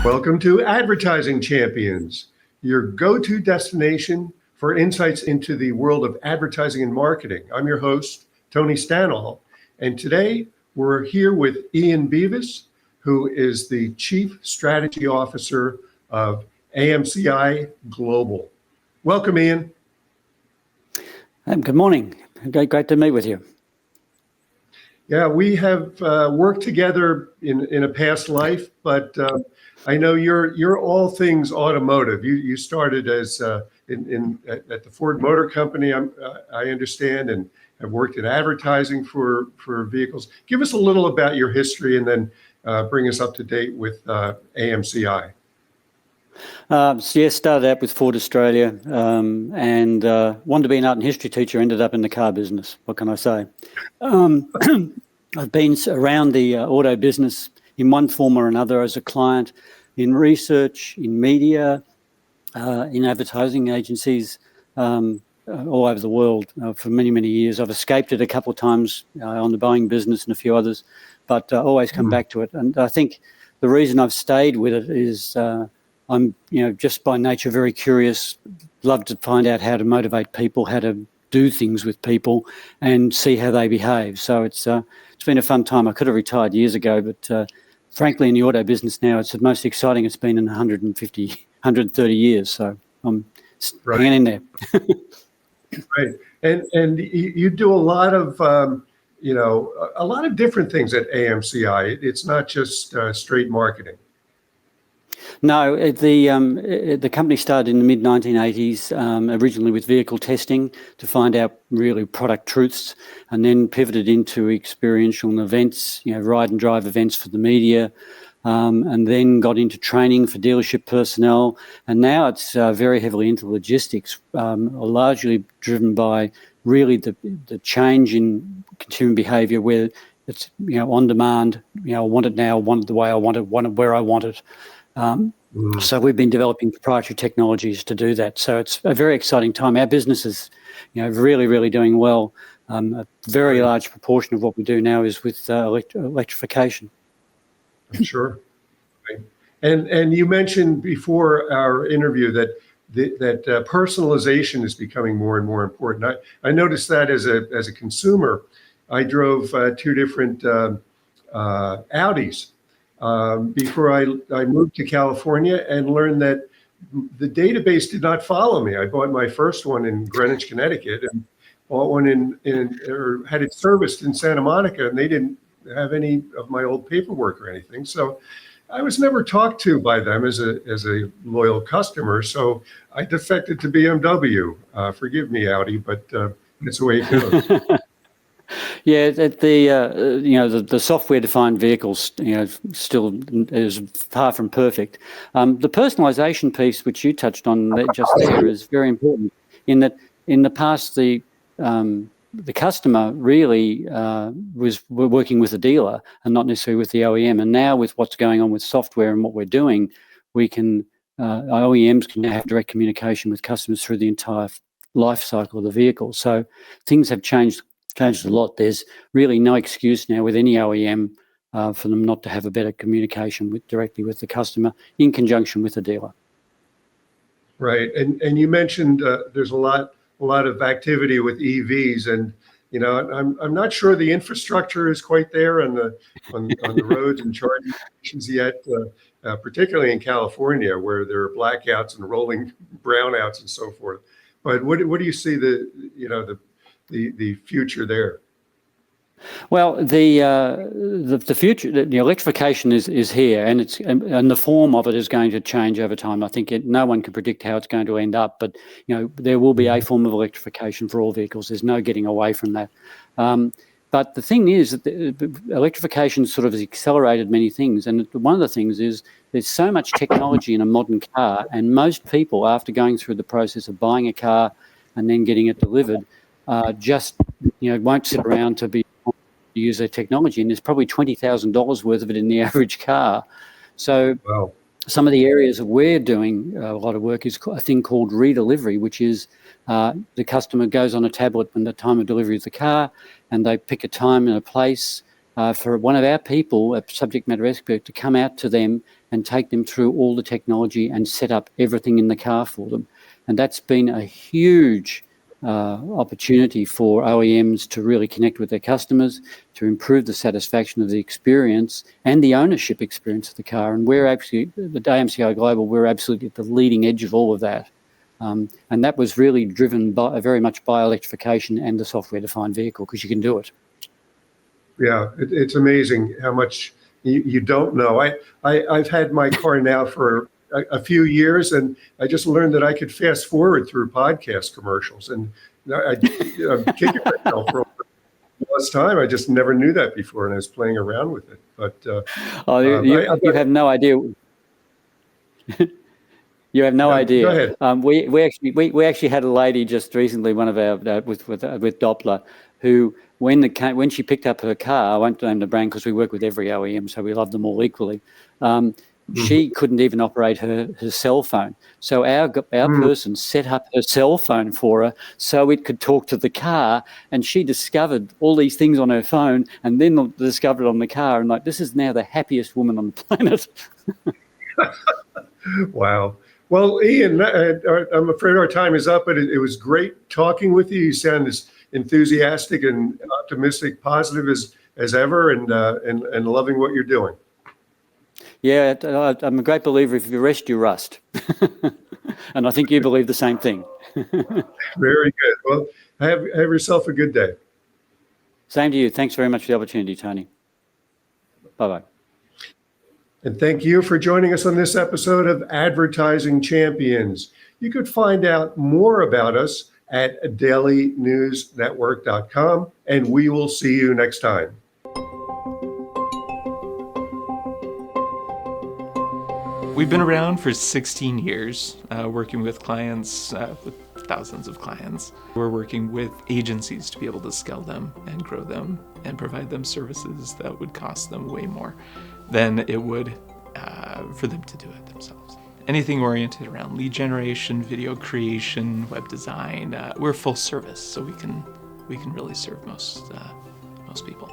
Welcome to Advertising Champions, your go-to destination for insights into the world of advertising and marketing. I'm your host, Tony Stanol, and today we're here with Ian Beavis, who is the Chief Strategy Officer of AMCI Global. Welcome, Ian. Good morning. Great to meet with you. Yeah, we have worked together in a past life, but I know you're all things automotive. You started as at the Ford Motor Company, I understand, and have worked in advertising for vehicles. Give us a little about your history, and then bring us up to date with AMCI. Started out with Ford Australia, and wanted to be an art and history teacher. Ended up in the car business. What can I say? I've been around the auto business in one form or another as a client, in research, in media, in advertising agencies, all over the world for many, many years. I've escaped it a couple of times on the Boeing business and a few others, but always come back to it. And I think the reason I've stayed with it is I'm, just by nature very curious, love to find out how to motivate people, how to do things with people and see how they behave. So it's been a fun time. I could have retired years ago, but frankly, in the auto business now, it's the most exciting it's been in 130 years. So I'm hanging in there. Right. And you do a lot of, a lot of different things at AMCI. It's not just straight marketing. No, the company started in the mid-1980s, originally with vehicle testing to find out really product truths, and then pivoted into experiential events, ride and drive events for the media, and then got into training for dealership personnel. And now it's very heavily into logistics, largely driven by really the change in consumer behaviour, where it's on demand. I want it now, I want it the way I want it where I want it. So we've been developing proprietary technologies to do that. So it's a very exciting time. Our business is, really, really doing well. A very large proportion of what we do now is with electrification. I'm sure. Right. And you mentioned before our interview that personalization is becoming more and more important. I noticed that as a consumer. I drove two different Audis before I moved to California, and learned that the database did not follow me. I bought my first one in Greenwich, Connecticut, and bought one or had it serviced in Santa Monica, and they didn't have any of my old paperwork or anything. So I was never talked to by them as a loyal customer. So I defected to BMW. Forgive me, Audi, but it's the way it goes. Yeah, the software-defined vehicles, still is far from perfect. The personalisation piece, which you touched on just there, is very important. In that, in the past, the customer really was working with the dealer and not necessarily with the OEM. And now, with what's going on with software and what we're doing, OEMs can now have direct communication with customers through the entire life cycle of the vehicle. So things have changed a lot. There's really no excuse now with any OEM for them not to have a better communication directly with the customer in conjunction with the dealer. Right, and you mentioned there's a lot of activity with EVs, and I'm not sure the infrastructure is quite there on the roads and charging stations yet, particularly in California, where there are blackouts and rolling brownouts and so forth. But what do you see the future there? Well, the future, the electrification is here, and the form of it is going to change over time. I think no one can predict how it's going to end up, but there will be a form of electrification for all vehicles. There's no getting away from that. But the thing is that electrification sort of has accelerated many things, and one of the things is there's so much technology in a modern car, and most people, after going through the process of buying a car and then getting it delivered, just won't sit around to use their technology, and there's probably $20,000 worth of it in the average car. So some of the areas that we're doing a lot of work is a thing called redelivery, which is the customer goes on a tablet when the time of delivery of the car, and they pick a time and a place for one of our people, a subject matter expert, to come out to them and take them through all the technology and set up everything in the car for them. And that's been a huge opportunity for OEMs to really connect with their customers, to improve the satisfaction of the experience and the ownership experience of the car. And we're actually, the AMCI Global, we're absolutely at the leading edge of all of that. And that was really driven by very much by electrification and the software-defined vehicle, because you can do it. Yeah, it's amazing how much you don't know. I've had my car now for a few years, and I just learned that I could fast forward through podcast commercials. And I'm kicking myself for all this time. I just never knew that before, and I was playing around with it. But you have no idea. You have no idea. Go ahead. We actually had a lady just recently, one of our with Doppler, who when she picked up her car, I won't name the brand because we work with every OEM, so we love them all equally. She couldn't even operate her cell phone, so our person set up her cell phone for her so it could talk to the car, and she discovered all these things on her phone, and then discovered it on the car, and like, this is now the happiest woman on the planet. Wow. Well, Ian, I'm afraid our time is up, but it was great talking with you. You sound as enthusiastic and optimistic, positive as ever, and loving what you're doing. Yeah, I'm a great believer, if you rest, you rust. And I think you believe the same thing. Very good. Well, have yourself a good day. Same to you. Thanks very much for the opportunity, Tony. Bye-bye. And thank you for joining us on this episode of Advertising Champions. You could find out more about us at dailynewsnetwork.com, and we will see you next time. We've been around for 16 years, working with clients, with thousands of clients. We're working with agencies to be able to scale them and grow them and provide them services that would cost them way more than it would for them to do it themselves. Anything oriented around lead generation, video creation, web design, we're full service, so we can really serve most people.